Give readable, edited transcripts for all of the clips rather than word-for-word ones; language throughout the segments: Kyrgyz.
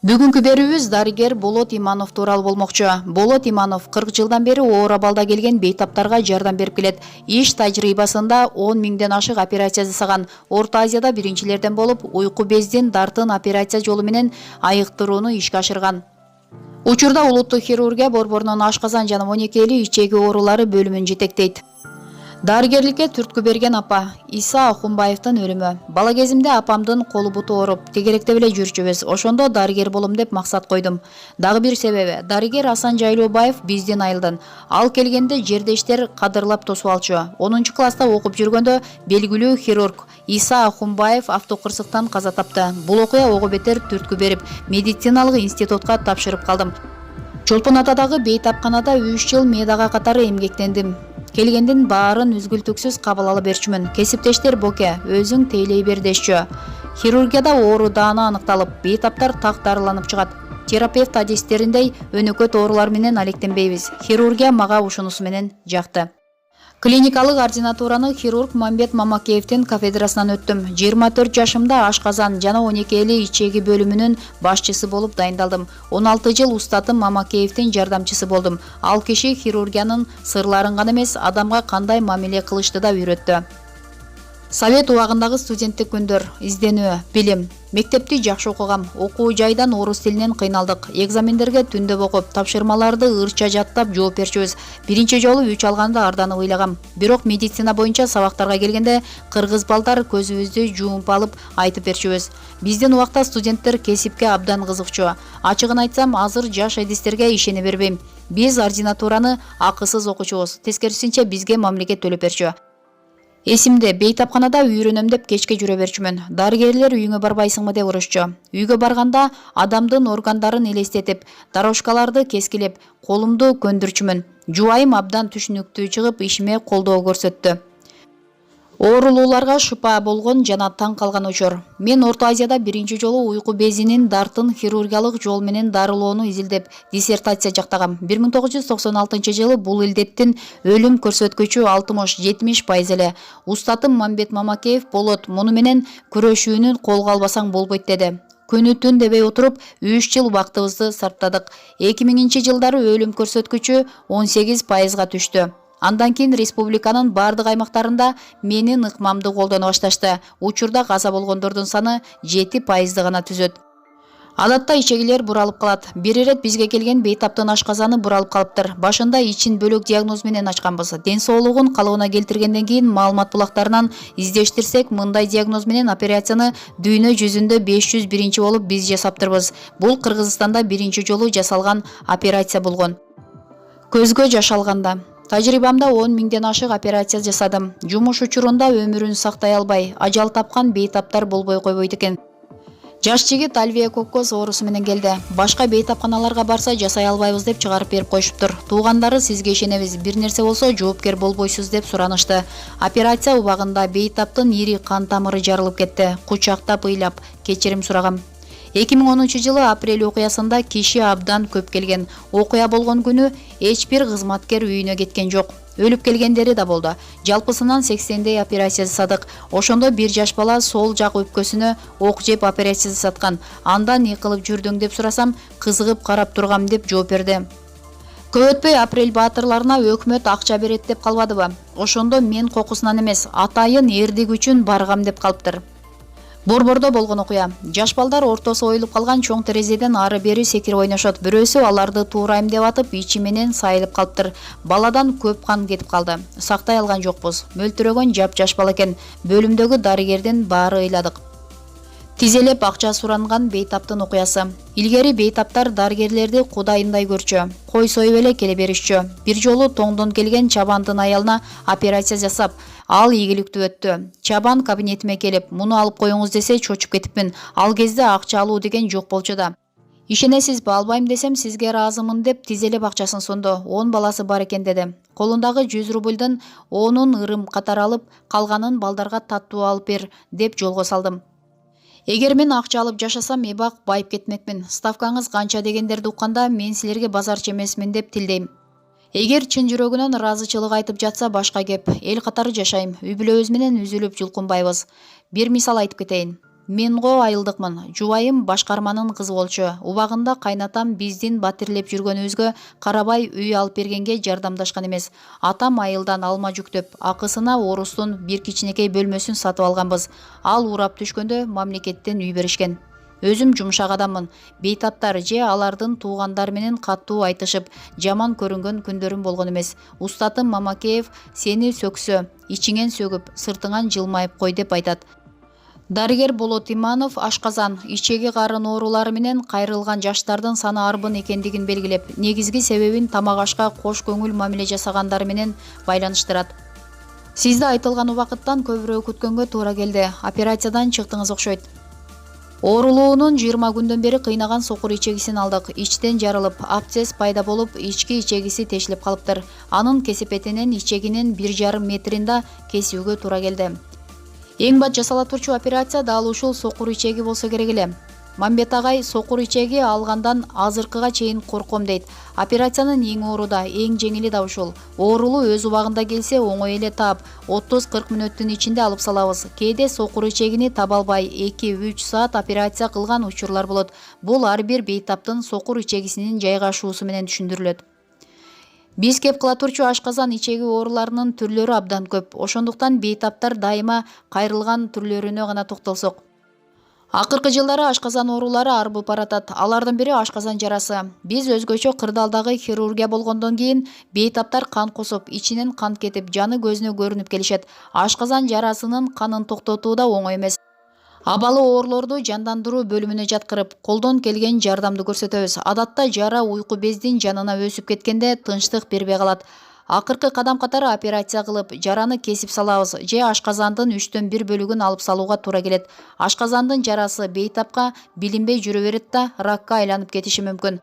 Бүгүнкү берүүбүз дарыгер Болот Иманов тууралуу болмокчу. Болот Иманов 40 жылдан бери оор абалда келген бейтаптарга жардам берип келет. Иш тажрыйбасында 10 миңден ашык операция жасаган. Орто Азияда биринчилерден болуп, уйку бездин дартын операция жолу менен айыктырууну ишке ашырган. Учурда улуттук хирургия борборунун ашказан жана 12 ичеги оорулары бөлүмүн жетектейт. Дарыгерликке түрткү берген апа Иса Ахунбаевдин өлүмү. Бала кезимде апамдын колу буту ооруп, тегеректеп эле жүрчүбүз. Ошондо дарыгер болом деп максат койдум. Дагы бир себеби, дарыгер Асан Жайлообаев биздин айылдан. Ал келгенде жердештер кадырлап тосуп алчу. 10 класста окуп жүргөндө белгилүү хирург Иса Ахунбаев автокырсыктан каза тапты. Бул окуя ого бетер түрткү берип, медициналык институтка тапшырып калдым. Чолпон Атадагы бейтапканада 3 жыл медага катары эмгектендим. Келгендин баарын үзгүлтүксүз кабыл ала берчүмүн. Кесиптештер боке, өзүң тейлей бер дешчү. Хирургияда оору дааны аныкталып, бейтаптар так дарыланып чыгат. Терапевт адистериндей өнөкөт оорулар менен алектенбейбиз. Хирургия мага ушунусу менен жакты. Клиникалык ординатураны хирург Мамбет Мамакеевдин кафедрасынан өттүм. 24 жашымда ашказан жана 12 ичеги бөлүмүнүн башчысы болуп дайындалдым. 16 жыл устатым Мамакеевдин жардамчысы болдум. Ал киши хирургиянын сырларын гана эмес, адамга кандай мамиле кылышты да үйрөттү. Совет убагындагы студенттик күндөр, изденүү, билим. Мектепти жакшы окугам. Окуу жайдан орус тилинен кыйналдык. Экзамендерге түндөп окуп, тапшырмаларды ырча жаттап жооп берчүбүз. Биринчи жолу 3 алганда арданы ыйлагам. Бирок медицина боюнча сабактарга келгенде кыргыз балдар көзүбүздү жумуп алып айтып берчүбүз. Биздин убакта студенттер кесипке абдан кызыкчу. Ачыгын айтсам, азыр жаш адистерге ишене бербейм. Биз ординатураны акысыз окучубуз. Тескерисинче бизге мамлекет төлөп берчү. Эсимде, бейтапканада үйрөнөм деп кечке жүрө берчүмүн. Дарыгерлер үйүңө барбайсыңбы деп урушчу. Үйгө барганда адамдын органдарын элестетип, дорожкаларды кескилеп, колумду көндүрчүмүн. Жубайым абдан түшүнүктүү чыгып, ишиме колдоо көрсөттү. Оорулууларга шыпа болгон жана таң калган учур. Мен Орто Азияда биринчи жолу уйку безинин дартын хирургиялык жол менен дарылоону изилдеп, диссертация жактагам. 1996 жылы бул илдеттин өлүм көрсөткүчү 60-70% эле. Устатым Мамбет Мамакеев Болот муну менен күрөшүүнү колго албасаң болбойт деди. Күнү түн дебей отуруп 3 жыл убактыбызды сарптадык. 2000 жылдары өлүм көрсөткүчү 18%га түштү. Андан кийин республиканын бардык аймактарында менин ыкмамды колдоно башташты. Учурда каза болгондордун саны 7% гана түзөт. Адатта ичегилер буралып калат. Бир ирет бизге келген бейтаптын ашказаны буралып калыптыр. Башында ичин бөлөк диагноз менен ачканбыз. Ден соолугун калыбына келтиргенден кийин маалымат булактарынан издештирсек, мындай диагноз менен операцияны дүйнө жүзүндө 501 болуп биз жасаптырбыз. Бул Кыргызстанда биринчи жолу жасалган операция болгон. Көзгө жаш алганда тажрыйбамда 10 миңден ашык операция жасадым. Жумуш учурунда өмүрүн сактай албай, ажал тапкан бейтаптар болбой койбойт экен. Жаш жигит Альвия Коккоз оорусу менен келди. Башка бейтапканаларга барса жасай албайбыз деп чыгарып берип коюшуптур. Туугандары сизге ишенебиз, бир нерсе болсо жоопкер болбойсуз деп суранышты. Операция убагында бейтаптын ири кан тамыры жарылып кетти. Кучактап ыйлап, кечирим сурагам. 2010 жылы апрель окуясында киши абдан көп келген. Окуя болгон күнү эч бир кызматкер үйүнө кеткен жок. Өлүп келгендери да болду. Жалпысынан 80дей операция жасадык. Ошондо бир жаш бала сол жак өпкөсүнө ок жеп операция жасаткан. Анда не кылып жүрдүң деп сурасам, кызыгып карап тургам деп жооп берди. Көп өтпөй апрель баатырларына өкмөт акча берет деп калбадыбы? Ошондо мен кокусунан эмес, атайын эрдик үчүн баргам деп калыптыр. Борбордо болгон окуя. Жаш балдар ортосу оюлуп калган чоң терезеден ары бери секирип ойношот. Бирөөсү аларды туурайм деп атып, ичи менен сайылып калыптыр. Баладан көп кан кетип калды. Сактай алган жокпуз. Мөлтүрөгөн жап-жаш бала экен. Бөлүмдөгү дарыгердин баары ыйладык. Тизелеп акча суранган бейтаптын окуясы. Илгери бейтаптар дарыгерлерди кудайындай көрчү. Кой союп эле келе беришчү. Бир жолу тоңдон келген чабандын аялына операция жасап, ал ийгиликтүү өттү. Чабан кабинетиме келип, муну алып коюңуз десе чочуп кетипмин. Ал кезде акча алуу деген жок болчу да. Ишенесизби, албайм десем сизге ыраазымын деп тизелеп акчасын сунду. 10 баласы бар экен деди. Колундагы 100 рубльдын 10-ун ырым катар алып, калганын балдарга таттуу алып бер деп жолго салдым. Эгер мен акча алып жашасам, эбак байып кетмекмин. Ставкаңыз канча дегендерди укканда, мен силерге базарчы эмесмин деп тилдейм. Эгер чын жүрөгүнөн ыраазычылык айтып жатса башка кеп. Эл катары жашайм. Үй бүлөбүз менен үзүлүп жулкунбайбыз. Бир мисал айтып кетейин. Мен го айылдыкмын. Жубайым башкарманын кызы болчу. Убагында кайнатам биздин батирлеп жүргөнүбүзгө карабай үй алып бергенге жардамдашкан эмес. Атам айылдан алма жүктөп, акысына орустун бир кичинекей бөлмөсүн сатып алганбыз. Ал урап түшкөндө мамлекеттен үй беришкен. Өзүм жумшак адаммын. Бейтаптар же алардын туугандары менен каттуу айтышып, жаман көрүнгөн күндөрүм болгон эмес. Устатым Мамакеев сени сөксө, ичиңен сөгүп, сыртыңан жылмайып кой деп айтат. Дарыгер Болот Иманов ашказан, ичеги карын оорулары менен кайрылган жаштардын саны арбын экендигин белгилеп, негизги себебин тамак ашка кош көңүл мамиле жасагандары менен байланыштырат. Сизди айтылган убакыттан көбүрөөк күткөнгө туура келди. Операциядан чыктыңыз окшойт. Оорулуунун 20 күндөн бери кыйнаган сокур ичегисин алдык. Ичтен жарылып, абсцесс пайда болуп, ички ичегиси тешилип калыптыр. Анын кесепетинен ичегинин 1,5 метринда кесүүгө туура келди. Эң бат жасала турчу операция дал ушул сокур ичеги болсо керек эле. Мамбет агай сокур ичеги алгандан азыркыга чейин корком дейт. Операциянын эң ооруу да, эң жеңили да ушул. Оорулуу өз убагында келсе оңой эле таап, 30-40 мүнөттүн ичинде алып салабыз. Кээде сокур ичегини таба албай 2-3 саат операция кылган учурлар болот. Бул ар бир бейтаптын сокур ичегисинин жайгашуусу менен түшүндүрүлөт. Биз кеп кыла турчу ашказан ичеги ооруларынын түрлөрү абдан көп. Ошондуктан бейтаптар дайыма кайрылган түрлөрүнө гана токтолсок. Акыркы жылдары ашказан оорулары арбып баратат. Алардын бири ашказан жарасы. Биз өзгөчө кырдаалдагы хирургия болгондон кийин бейтаптар кан кусуп, ичинен кан кетип, жаны көзүнө көрүнүп келишет. Ашказан жарасынын канын токтотуу да оңой эмес. Абалы оорулорду жандандыруу бөлүмүнө жаткырып, колдон келген жардамды көрсөтөбүз. Адатта жара уйку бездин жанына өсүп кеткенде тынчтык бербей калат. Акыркы кадам катары операция кылып, жараны кесип салабыз же ашказандын 3/1 бөлүгүн алып салууга туура келет. Ашказандын жарасы бейтапка билинбей жүрө берет да ракка айланып кетиши мүмкүн.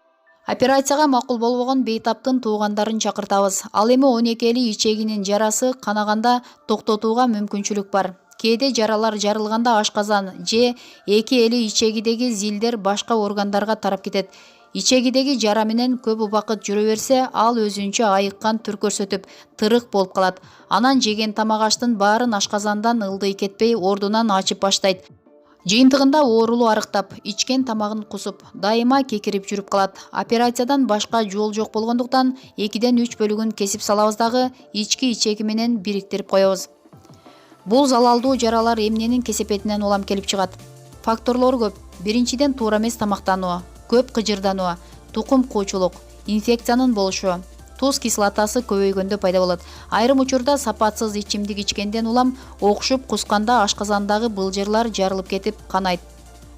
Операцияга макул болбогон бейтаптын туугандарын чакыртабыз. Ал эми 12 эли ичегинин жарасы канаганда токтотууга мүмкүнчүлүк бар. Кээде жаралар жарылганда ашказан же 2 эли ичегидеги зилдер башка органдарга тарап кетет. Ичегидеги жара менен көп убакыт жүрө берсе, ал өзүнчө айыккан түр көрсөтүп, тырык болуп калат. Анан жеген тамак аштын баарын ашказандан ылдый кетпей, ордунан ачып баштайт. Жыйынтыгында оорулуу арыктап, ичкен тамагын кусуп, дайыма кекирип жүрүп калат. Операциядан башка жол жок болгондуктан 2/3 бөлүгүн кесип салабыз дагы ички ичеги менен бириктирип коебуз. Бул залалдуу жаралар эмненин кесепетинен улам келип чыгат? Факторлору көп. Биринчиден туура эмес тамактануу, көп кыжырдануу, тукум куучулук, инфекциянын болушу, туз кислотасы көбөйгөндө пайда болот. Айрым учурда сапатсыз ичимдик ичкенден улам окшуп кусканда ашказандагы былжырлар жарылып кетип канайт.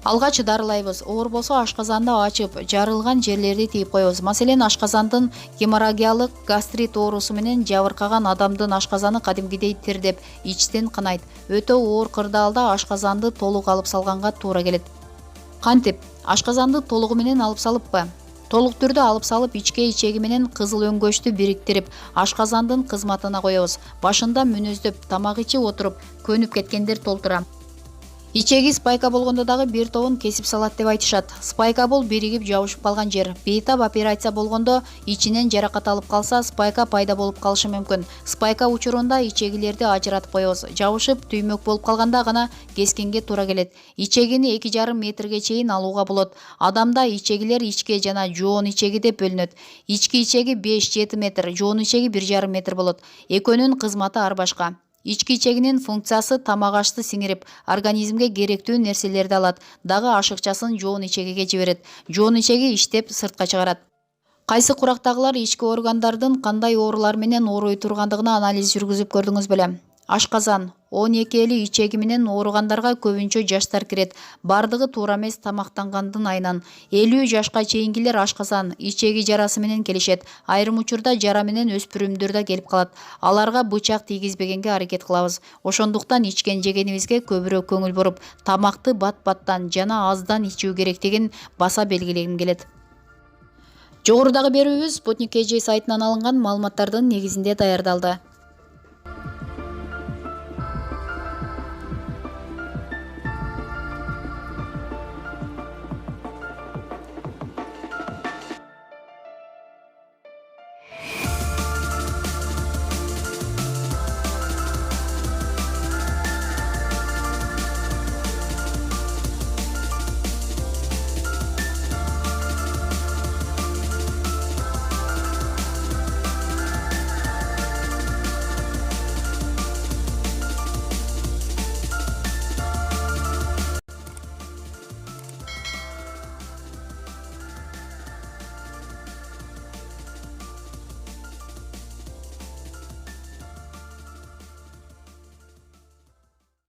Алгач дарылайбыз. Оор болсо ашказанды ачып, жарылган жерлерди тийип коебуз. Маселен, ашказандын геморрагиялык гастрит оорусу менен жабыркаган адамдын ашказаны кадимгидей тирдеп, ичтен канайт. Өтө оор кырдаалда ашказанды толук алып салганга туура келет. Кантип? Ашказанды толугу менен алып салыппы? Толук түрдө алып салып, ичке ичеги менен кызыл өңгөчтү бириктирип, ашказандын кызматына коебуз. Башында мүнөздөп, тамак ичип отуруп, көнүп кеткендер толтура. Ичеги спайка болгондо дагы бир тобун кесип салат деп айтышат. Спайка бул биригип жабышып калган жер. Бейтап операция болгондо ичинен жаракат алып калса, спайка пайда болуп калышы мүмкүн. Спайка учурунда ичегилерди ажыратып коебуз. Жабышып, түймөк болуп калганда гана кескенге туура келет. Ичегини 2,5 метрге чейин алууга болот. Адамда ичегилер ичке жана жоон ичеги деп бөлүнөт. Ички ичеги 5-7 метр, жоон ичеги 1,5 метр болот. Экөөнүн кызматы ар башка. Ички ичегинин функциясы тамак ашты сиңирип, организмге керектүү нерселерди алат, дагы ашыкчасын жоон ичегиге жиберет. Жоон ичеги иштеп сыртка чыгарат. Кайсы курактагылар ички органдардын кандай оорулар менен ооруй тургандыгына анализ жүргүзүп көрдүңүз беле? Ашказан, 12 эли ичеги менен ооругандарга көбүнчө жаштар кирет. Бардыгы туура эмес тамактангандын айынан. 50 жашка чейингилер ашказан, ичеги жарасы менен келишет. Айрым учурда жара менен өспүрүмдөр да келип калат. Аларга бычак тийгизбегенге аракет кылабыз. Ошондуктан ичкен жегенибизге көбүрөөк көңүл буруп, тамакты бат-баттан жана аздан ичүү керектигин баса белгилегим келет. Жогорудагы берүүбүз Sputnik KG сайтынан алынган маалыматтардын негизинде даярдалды.